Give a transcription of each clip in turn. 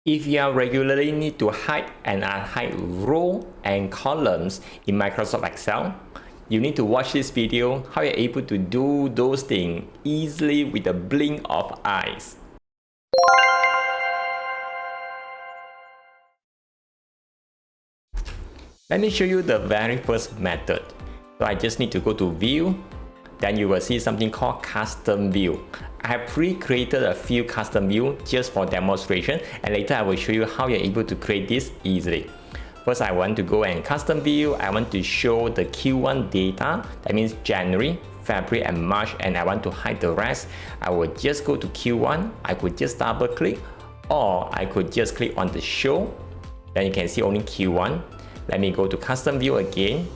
If you regularly need to hide and unhide row and columns in Microsoft Excel, you need to watch this video how you're able to do those things easily with a blink of eyes. Let me show you the very first method. So I just need to go to View, then you will see something called Custom View. I have pre-created a few custom views just for demonstration, and later I will show you how you're able to create this easily. First, I want to go and custom view. I want to show the Q1 data, that means January, February and March, and I want to hide the rest. I will just go to Q1, I could just double click, or I could just click on the show, then you can see only Q1. Let me go to custom view again,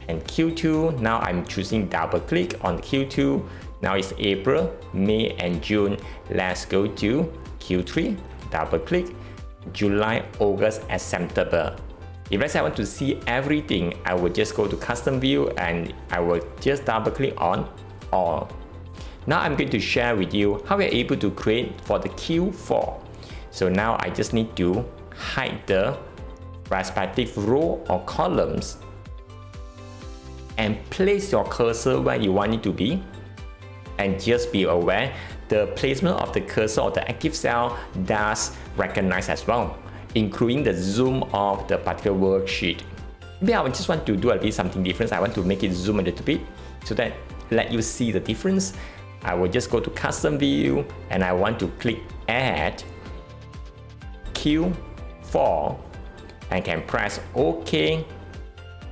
and Q2, now I'm choosing double click on Q2. Now it's April, May and June. Let's go to Q3, double click, July, August and September. If let's say I want to see everything, I will just go to custom view and I will just double click on all. Now I'm going to share with you how we're able to create for the Q4. So now I just need to hide the respective row or columns and place your cursor where you want it to be. And just be aware, the placement of the cursor or the active cell does recognize as well, including the zoom of the particular worksheet. Maybe I just want to do a little something different. I want to make it zoom a little bit so that let you see the difference. I will just go to custom view and I want to click add Q4 and can press OK,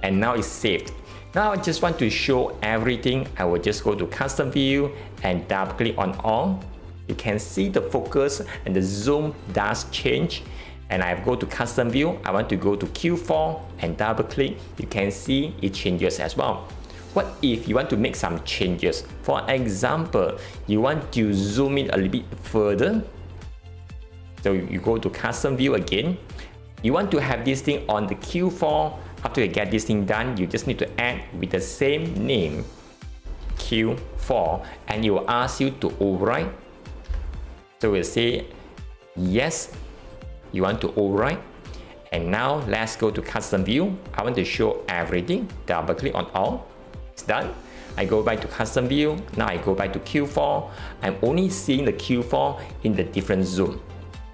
and now it's saved. Now I just want to show everything. I will just go to custom view and double click on all. You can see the focus and the zoom does change. And I go to custom view. I want to go to Q4 and double click. You can see it changes as well. What if you want to make some changes? For example, you want to zoom in a little bit further. So you go to custom view again. You want to have this thing on the Q4. After you get this thing done, you just need to add with the same name, Q4, and it will ask you to override. So we'll say yes, you want to override. And now let's go to custom view. I want to show everything. Double click on all. It's done. I go back to custom view. Now I go back to Q4. I'm only seeing the Q4 in the different zoom.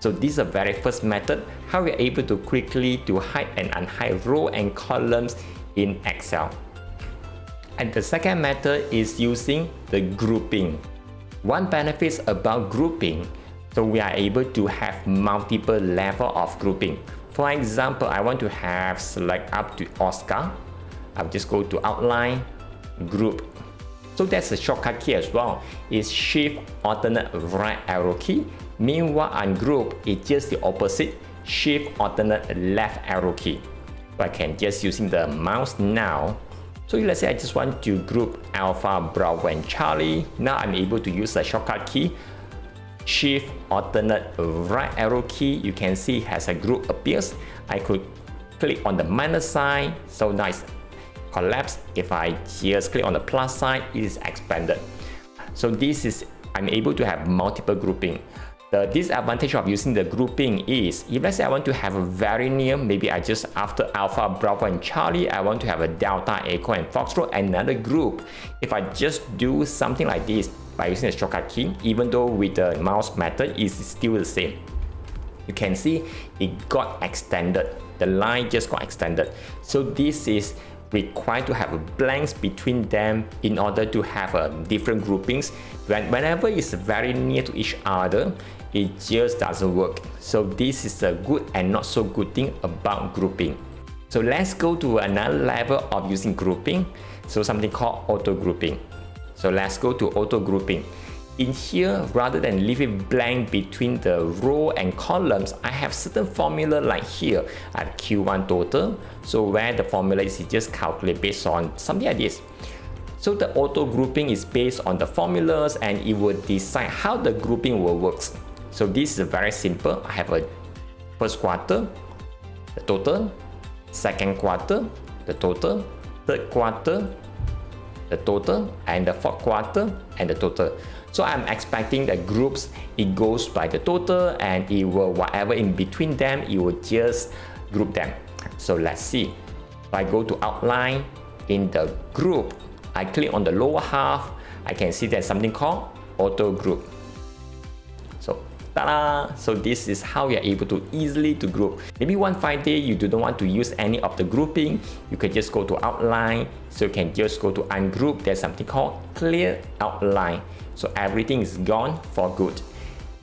So this is the very first method, how we're able to quickly to hide and unhide row and columns in Excel. And the second method is using the grouping. One benefit about grouping, so we are able to have multiple level of grouping. For example, I want to have select up to Oscar. I'll just go to outline, group. So that's a shortcut key as well. It's shift alternate right arrow key. Meanwhile, ungroup is just the opposite, shift alternate left arrow key. So I can just using the mouse now. So let's say I just want to group Alpha, Bravo and Charlie. Now I'm able to use the shortcut key, shift alternate right arrow key. You can see it has a group appears. I could click on the minus sign, so now it's collapsed. If I just click on the plus sign, it is expanded. So this is, I'm able to have multiple grouping. The disadvantage of using the grouping is, if let's say I want to have a very near, maybe I just after Alpha, Bravo and Charlie, I want to have a Delta, Echo and Foxtrot, another group. If I just do something like this by using the shortcut key, even though with the mouse method, it's still the same. You can see it got extended. The line just got extended. So this is required to have blanks between them in order to have different groupings. Whenever it's very near to each other, it just doesn't work. So this is a good and not so good thing about grouping. So let's go to another level of using grouping. So something called auto grouping. So let's go to auto grouping. In here, rather than leave it blank between the row and columns, I have certain formula like here at Q1 total. So where the formula is just calculate based on something like this. So the auto grouping is based on the formulas and it will decide how the grouping will work. So this is very simple. I have a first quarter, the total, second quarter, the total, third quarter, the total, and the fourth quarter and the total. So I'm expecting the groups, it goes by the total and it will, whatever in between them, it will just group them. So let's see. If I go to outline in the group, I click on the lower half, I can see there's something called auto group. So ta-da! So this is how you're able to easily to group. Maybe one fine day you don't want to use any of the grouping, you can just go to outline. So you can just go to ungroup. There's something called clear outline. So everything is gone for good.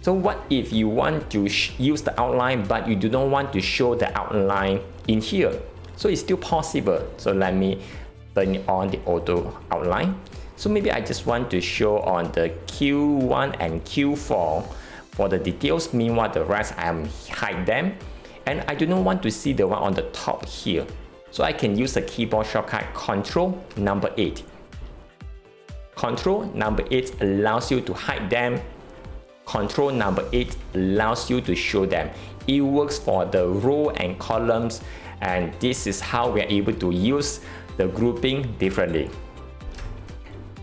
So what if you want to use the outline but you do not want to show the outline in here? So it's still possible. So let me turn on the auto outline. So maybe I just want to show on the Q1 and Q4 for the details. Meanwhile, the rest I am hide them. And I do not want to see the one on the top here. So I can use the keyboard shortcut Control number 8. Control number 8 allows you to hide them. Control number 8 allows you to show them. It works for the row and columns, and this is how we are able to use the grouping differently.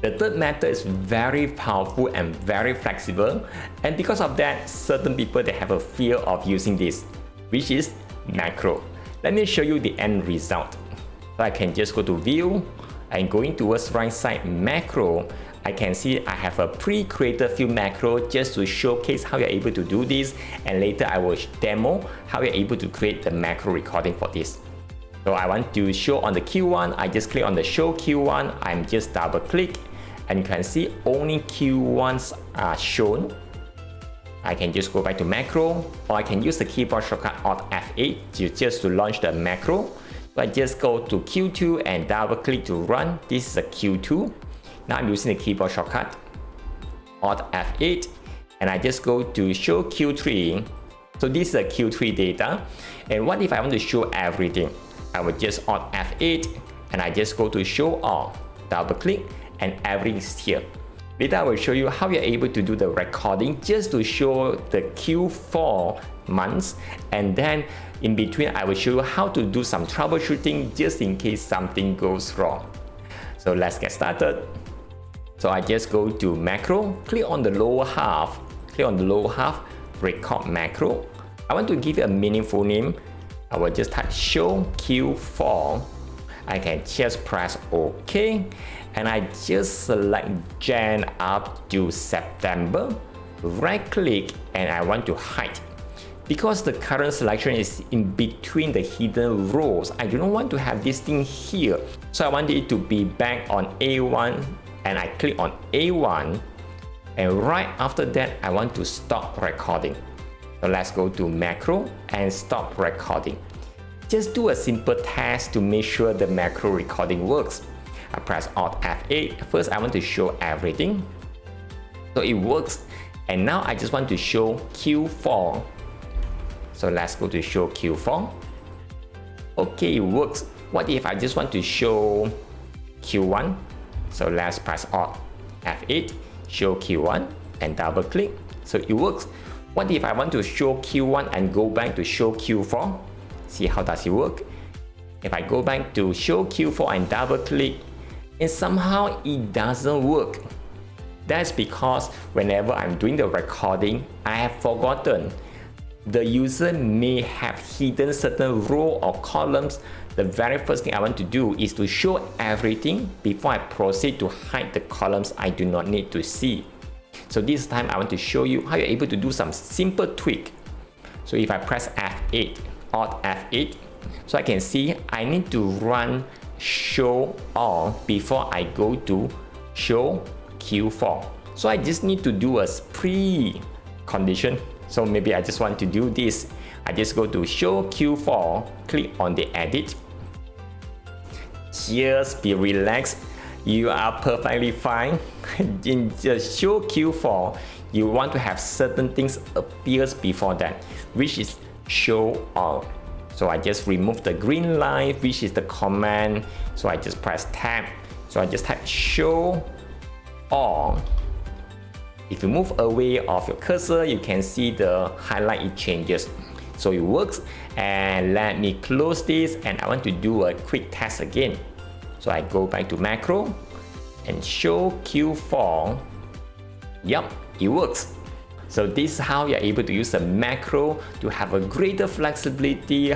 The third method is very powerful and very flexible, and because of that, certain people they have a fear of using this, which is macro. Let me show you the end result. So I can just go to view and going towards right side macro. I can see I have a pre-created few macro just to showcase how you're able to do this, and later I will demo how you're able to create the macro recording for this. So I want to show on the Q1, I just click on the show Q1, I'm just double click and you can see only Q1s are shown. I can just go back to macro, or I can use the keyboard shortcut Alt F8 just to launch the macro. So I just go to Q2 and double click to run. This is a Q2. Now I'm using the keyboard shortcut Alt F8 and I just go to show Q3. So this is a Q3 data. And what if I want to show everything? I would just Alt F8 and I just go to show all, double click, and everything is here. Later I will show you how you're able to do the recording just to show the Q4 months, and then in between I will show you how to do some troubleshooting just in case something goes wrong. So let's get started. So I just go to macro, click on the lower half, record macro. I want to give it a meaningful name. I will just type show Q4. I can just press OK, and I just select Jan up to September, right click, and I want to hide. Because the current selection is in between the hidden rows, I do not want to have this thing here. So I want it to be back on A1, and I click on A1, and right after that I want to stop recording. So let's go to macro and stop recording. Just do a simple test to make sure the macro recording works. I press Alt F8. First I want to show everything. So it works, and now I just want to show Q4. So let's go to show Q4. Okay, it works. What if I just want to show Q1? So let's press Alt F8, show Q1, and double click. So it works. What if I want to show Q1 and go back to show Q4? See how does it work? If I go back to show Q4 and double click, and somehow it doesn't work. That's because whenever I'm doing the recording, I have forgotten. The user may have hidden certain row or columns. The very first thing I want to do is to show everything before I proceed to hide the columns I do not need to see. So this time I want to show you how you're able to do some simple tweak. So if I press F8, Alt F8, so I can see I need to run show all before I go to show Q4. So I just need to do a pre-condition. So maybe I just want to do this. I just go to show Q4, click on the edit. Just be relaxed. You are perfectly fine. In the show Q4, you want to have certain things appears before that, which is show all. So I just remove the green line, which is the command. So I just press tab. So I just type show all. If you move away of your cursor, you can see the highlight, it changes. So it works. And let me close this, and I want to do a quick test again. So I go back to macro and show Q4. Yup, it works. So this is how you're able to use the macro to have a greater flexibility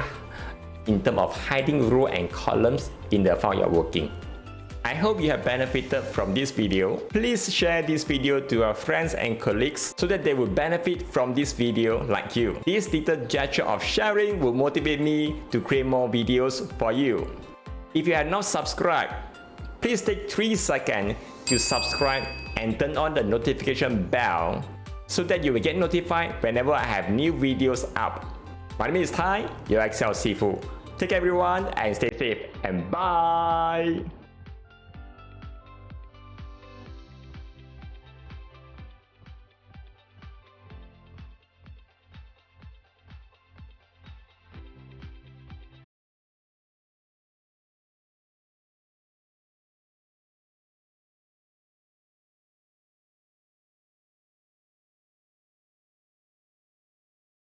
in terms of hiding row and columns in the file you're working. I hope you have benefited from this video. Please share this video to your friends and colleagues so that they will benefit from this video like you. This little gesture of sharing will motivate me to create more videos for you. If you have not subscribed, please take 3 seconds to subscribe and turn on the notification bell so that you will get notified whenever I have new videos up. My name is Tai, your Excel Sifu. Take care everyone and stay safe and bye!